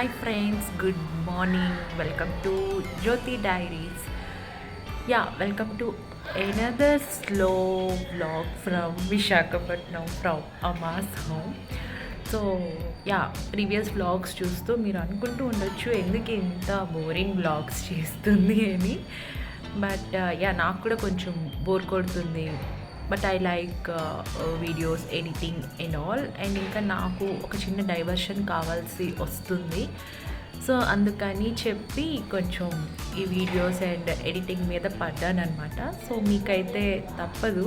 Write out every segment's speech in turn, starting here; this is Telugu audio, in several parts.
Hi friends, good morning. Welcome to Jyoti Diaries. Welcome to another slow vlog from Visakhapatnam from Ama's home. So previous vlogs చూస్తూ మీరు అనుకుంటూ ఉండొచ్చు ఎందుకు ఇంత బోరింగ్ వ్లాగ్స్ చేస్తుంది అని. బట్ నాకు కూడా కొంచెం బోర్ కొడుతుంది. But I like videos editing and all. And ఇంకా నాకు ఒక చిన్న డైవర్షన్ కావాల్సి వస్తుంది. సో అందుకని చెప్పి కొంచెం ఈ వీడియోస్ అండ్ ఎడిటింగ్ మీద పడ్డానమాట. సో మీకైతే తప్పదు,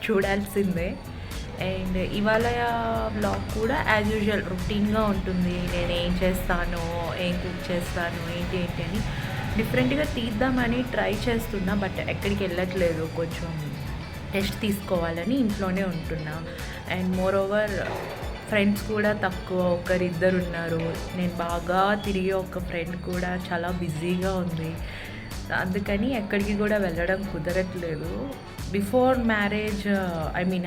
చూడాల్సిందే. అండ్ ఇవాళ వ్లాగ్ కూడా యాజ్ యూజువల్ రొటీన్గా ఉంటుంది. నేను ఏం చేస్తాను, ఏం కుక్ చేస్తాను, ఏంటి అని డిఫరెంట్గా తీద్దామని ట్రై చేస్తున్నా. బట్ ఎక్కడికి వెళ్ళట్లేదు, కొంచెం టెస్ట్ తీసుకోవాలని ఇంట్లోనే ఉంటున్నా. అండ్ మోర్ ఓవర్ ఫ్రెండ్స్ కూడా తక్కువ, ఒకరిద్దరు ఉన్నారు. నేను బాగా తిరిగే ఒక ఫ్రెండ్ కూడా చాలా బిజీగా ఉంది. అందుకని ఎక్కడికి కూడా వెళ్ళడం కుదరట్లేదు. బిఫోర్ మ్యారేజ్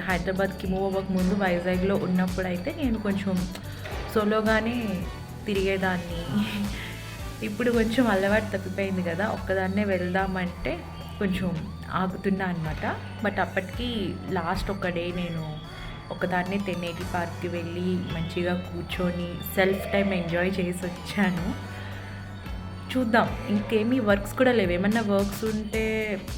హైదరాబాద్కి మూవ్ అవ్వక ముందు వైజాగ్లో ఉన్నప్పుడు అయితే నేను కొంచెం సోలోగానే తిరిగేదాన్ని. ఇప్పుడు కొంచెం అలవాటు తప్పిపోయింది కదా, ఒక్కదాన్నే వెళ్దామంటే కొంచెం ఆగుతున్నా అనమాట. బట్ అప్పటికి లాస్ట్ ఒక డే నేను ఒకదాన్నే 1080 పార్క్కి వెళ్ళి మంచిగా కూర్చొని సెల్ఫ్ టైం ఎంజాయ్ చేసి వచ్చాను. చూద్దాం, ఇంకేమీ వర్క్స్ కూడా లేవు. ఏమన్నా వర్క్స్ ఉంటే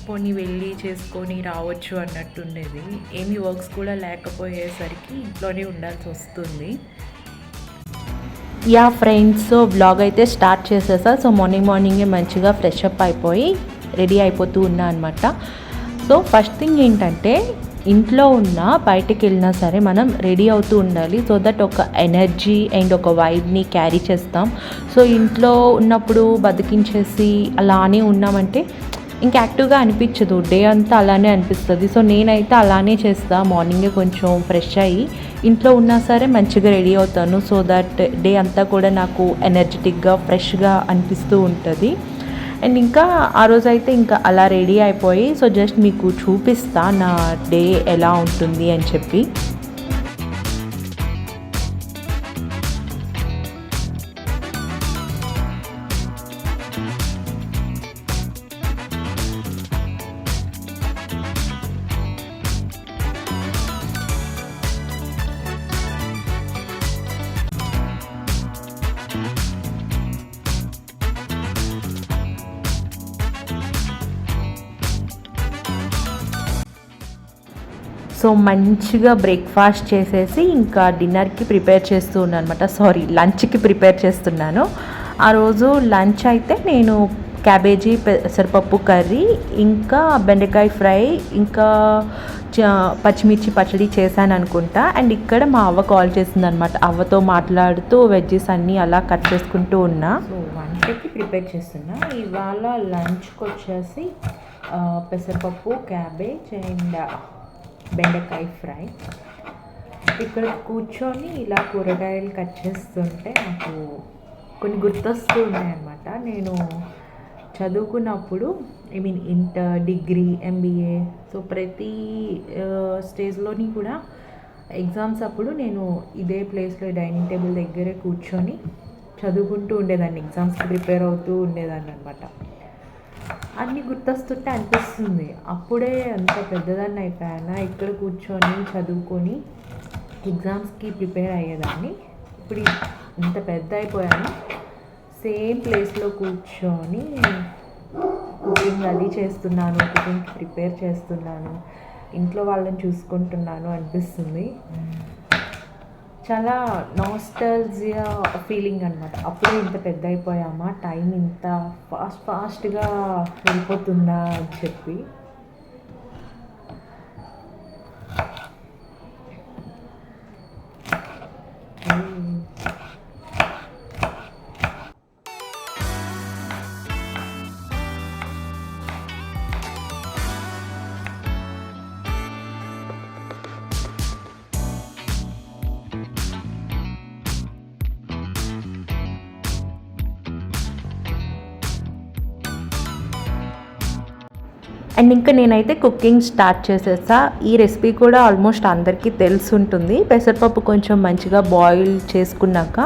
పోనీ వెళ్ళి చేసుకొని రావచ్చు అన్నట్టుండేది. ఏమీ వర్క్స్ కూడా లేకపోయేసరికి ఇంట్లోనే ఉండాల్సి వస్తుంది. ఫ్రెండ్స్, సో బ్లాగ్ అయితే స్టార్ట్ చేసేసా. సో మార్నింగే మంచిగా ఫ్రెష్ అప్ అయిపోయి రెడీ అయిపోతూ ఉన్నా అనమాట. సో ఫస్ట్ థింగ్ ఏంటంటే, ఇంట్లో ఉన్న బయటకు వెళ్ళినా సరే మనం రెడీ అవుతూ ఉండాలి. సో దట్ ఒక ఎనర్జీ అండ్ ఒక వైబ్ని క్యారీ చేస్తాం. సో ఇంట్లో ఉన్నప్పుడు బతికించేసి అలానే ఉన్నామంటే ఇంకా యాక్టివ్గా అనిపించదు, డే అంతా అలానే అనిపిస్తుంది. సో నేనైతే అలానే చేస్తాను. మార్నింగే కొంచెం ఫ్రెష్ అయ్యి ఇంట్లో ఉన్నా సరే మంచిగా రెడీ అవుతాను. సో దట్ డే అంతా కూడా నాకు ఎనర్జెటిక్గా ఫ్రెష్గా అనిపిస్తూ ఉంటుంది. అండ్ ఇంకా ఆ రోజైతే ఇంకా అలా రెడీ అయిపోయి సో జస్ట్ మీకు చూపిస్తా నా డే ఎలా ఉంటుంది అని చెప్పి. సో మంచిగా బ్రేక్ఫాస్ట్ చేసేసి ఇంకా డిన్నర్కి ప్రిపేర్ చేస్తూ ఉన్నాను అనమాట. లంచ్కి ప్రిపేర్ చేస్తున్నాను. ఆ రోజు లంచ్ అయితే నేను క్యాబేజీ పెసరపప్పు కర్రీ, ఇంకా బెండకాయ ఫ్రై, ఇంకా పచ్చిమిర్చి పచ్చడి చేశాను అనుకుంటా. అండ్ ఇక్కడ మా అవ్వ కాల్ చేసింది అనమాట. అవ్వతో మాట్లాడుతూ వెజ్జెస్ అన్నీ అలా కట్ చేసుకుంటూ ఉన్నా. సో వంటకి ప్రిపేర్ చేస్తున్నా. ఇవాళ లంచ్కి వచ్చేసి పెసరపప్పు, క్యాబేజ్ అండ్ బెండకాయ ఫ్రై. ఇక్కడ కూర్చొని ఇలా కూరగాయలు కట్ చేస్తుంటే నాకు కొన్ని గుర్తొస్తూ ఉన్నాయన్నమాట. నేను చదువుకున్నప్పుడు ఇంటర్, డిగ్రీ, ఎంబీఏ, సో ప్రతి స్టేజ్లోని కూడా ఎగ్జామ్స్ అప్పుడు నేను ఇదే ప్లేస్లో డైనింగ్ టేబుల్ దగ్గరే కూర్చొని చదువుకుంటూ ఉండేదాన్ని, ఎగ్జామ్స్కి ప్రిపేర్ అవుతూ ఉండేదాన్ని అనమాట. అన్నీ గుర్తొస్తుంటే అనిపిస్తుంది, అప్పుడే అంత పెద్దదాన్ని అయిపోయానా, ఇక్కడ కూర్చొని చదువుకొని ఎగ్జామ్స్కి ప్రిపేర్ అయ్యేదాన్ని. ఇప్పుడు ఇంత పెద్ద అయిపోయాను, సేమ్ ప్లేస్లో కూర్చొని కుకింగ్ అది చేస్తున్నాను, కుకింగ్కి ప్రిపేర్ చేస్తున్నాను, ఇంట్లో వాళ్ళని చూసుకుంటున్నాను అనిపిస్తుంది. చాలా నాస్టాల్జియా ఫీలింగ్ అనమాట. అప్పుడే ఇంత పెద్ద అయిపోయామా, టైం ఇంత ఫాస్ట్గా వెళ్ళిపోతుందా అని చెప్పి. అండ్ ఇంకా నేనైతే కుకింగ్ స్టార్ట్ చేసేసా. ఈ రెసిపీ కూడా ఆల్మోస్ట్ అందరికీ తెలిసి ఉంటుంది. పెసరపప్పు కొంచెం మంచిగా బాయిల్ చేసుకున్నాక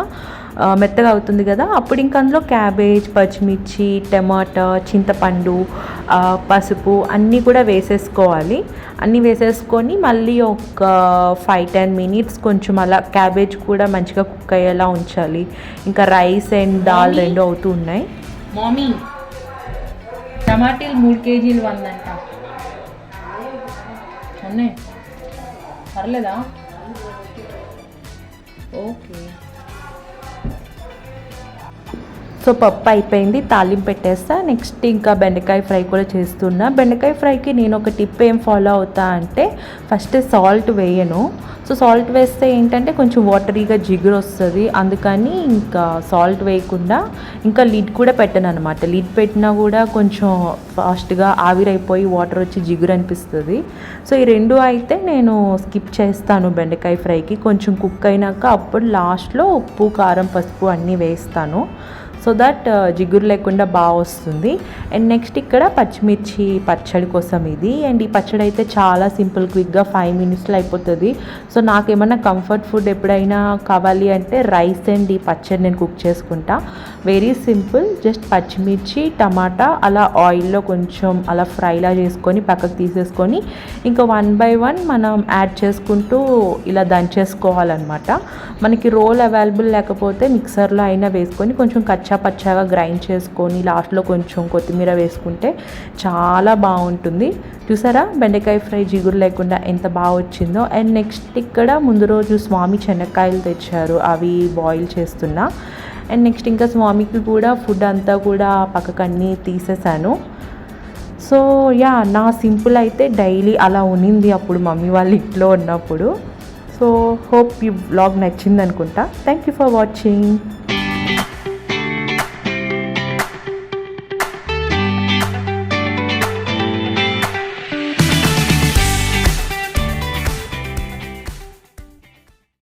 మెత్తగా అవుతుంది కదా, అప్పుడు ఇంక అందులో క్యాబేజ్, పచ్చిమిర్చి, టమాటా, చింతపండు, పసుపు అన్నీ కూడా వేసేసుకోవాలి. అన్నీ వేసేసుకొని మళ్ళీ ఒక 5-10 మినిట్స్ కొంచెం అలా క్యాబేజ్ కూడా మంచిగా కుక్ అయ్యేలా ఉంచాలి. ఇంకా రైస్ అండ్ దాల్ రెండు అవుతూ ఉన్నాయి. మామీ టమాటీలు 3 కేజీలు వందంట. ఉన్నాయి పర్లేదా? ఓకే. సో పప్పు అయిపోయింది, తాలింపు పెట్టేస్తా. నెక్స్ట్ ఇంకా బెండకాయ ఫ్రై కూడా చేస్తున్నా. బెండకాయ ఫ్రైకి నేను ఒక టిప్ ఏం ఫాలో అవుతా అంటే ఫస్ట్ సాల్ట్ వేయను. సో సాల్ట్ వేస్తే ఏంటంటే కొంచెం వాటరీగా జిగురు వస్తుంది, అందుకని ఇంకా సాల్ట్ వేయకుండా ఇంకా లిడ్ కూడా పెట్టను అనమాట. లిడ్ పెట్టినా కూడా కొంచెం ఫాస్ట్గా ఆవిరైపోయి వాటర్ వచ్చి జిగురు అనిపిస్తుంది. సో ఈ రెండు అయితే నేను స్కిప్ చేస్తాను బెండకాయ ఫ్రైకి. కొంచెం కుక్ అయినాక అప్పుడు లాస్ట్లో ఉప్పు, కారం, పసుపు అన్నీ వేస్తాను. సో దట్ జిగురు లేకుండా బాగా వస్తుంది. అండ్ నెక్స్ట్ ఇక్కడ పచ్చిమిర్చి పచ్చడి కోసం ఇది. అండ్ ఈ పచ్చడి అయితే చాలా సింపుల్, క్విక్గా 5 మినిట్స్లో అయిపోతుంది. సో నాకేమన్నా కంఫర్ట్ ఫుడ్ ఎప్పుడైనా కావాలి అంటే రైస్ అండ్ ఈ పచ్చడి నేను కుక్ చేసుకుంటా. వెరీ సింపుల్, జస్ట్ పచ్చిమిర్చి, టమాటా అలా ఆయిల్లో కొంచెం అలా ఫ్రైలా చేసుకొని పక్కకు తీసేసుకొని ఇంకా 1 by 1 మనం యాడ్ చేసుకుంటూ ఇలా దంచేసుకోవాలన్నమాట. మనకి రోల్ అవైలబుల్ లేకపోతే మిక్సర్లో అయినా వేసుకొని కొంచెం పచ్చాగా గ్రైండ్ చేసుకొని లాస్ట్లో కొంచెం కొత్తిమీర వేసుకుంటే చాలా బాగుంటుంది. చూసారా బెండకాయ ఫ్రై జిగురు లేకుండా ఎంత బాగా వచ్చిందో. అండ్ నెక్స్ట్ ఇక్కడ ముందు రోజు స్వామి శనక్కాయలు తెచ్చారు, అవి బాయిల్ చేస్తున్నా. అండ్ నెక్స్ట్ ఇంకా స్వామికి కూడా ఫుడ్ అంతా కూడా పక్కకు అన్నీ తీసేసాను. సో యా, నా సింపుల్ అయితే డైలీ అలా ఉన్నింది అప్పుడు మమ్మీ వాళ్ళ ఇంట్లో ఉన్నప్పుడు. సో హోప్ ఈ వ్లాగ్ నచ్చింది అనుకుంటా. Thank you for watching.